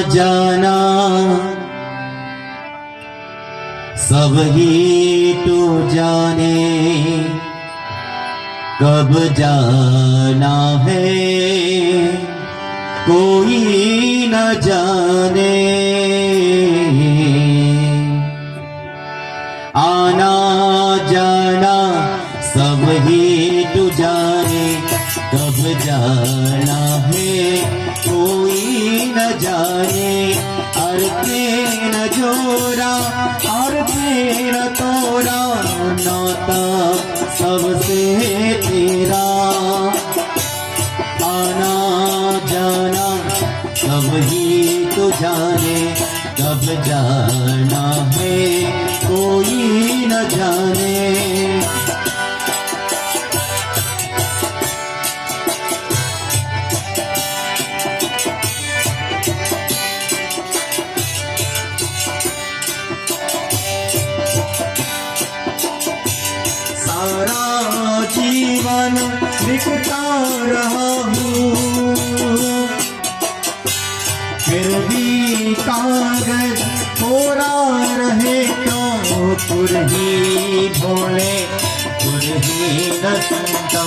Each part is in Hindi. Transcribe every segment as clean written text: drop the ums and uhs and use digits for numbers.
जाना सब ही तू जाने, कब जाना है कोई न जाने। आना जाना सब ही तू जाने, कब जाना है कोई न जाने। अरते न जोरा अरते न तोरा, नाता सबसे तेरा। आना जाना सब ही तो जाने, कब जाना है कोई न जाने। सारा जीवन लिखता रहा हूँ, फिर भी कागज कोरा रहे क्यों। पुरही भोले पुरही न सुनता,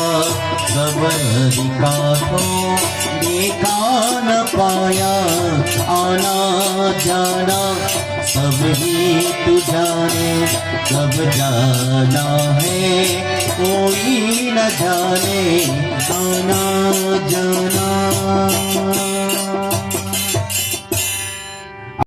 सबर का तो देखा न पाया। आना जाना सब ही तू जाने, कब जाना है कोई न जाने। आना जाना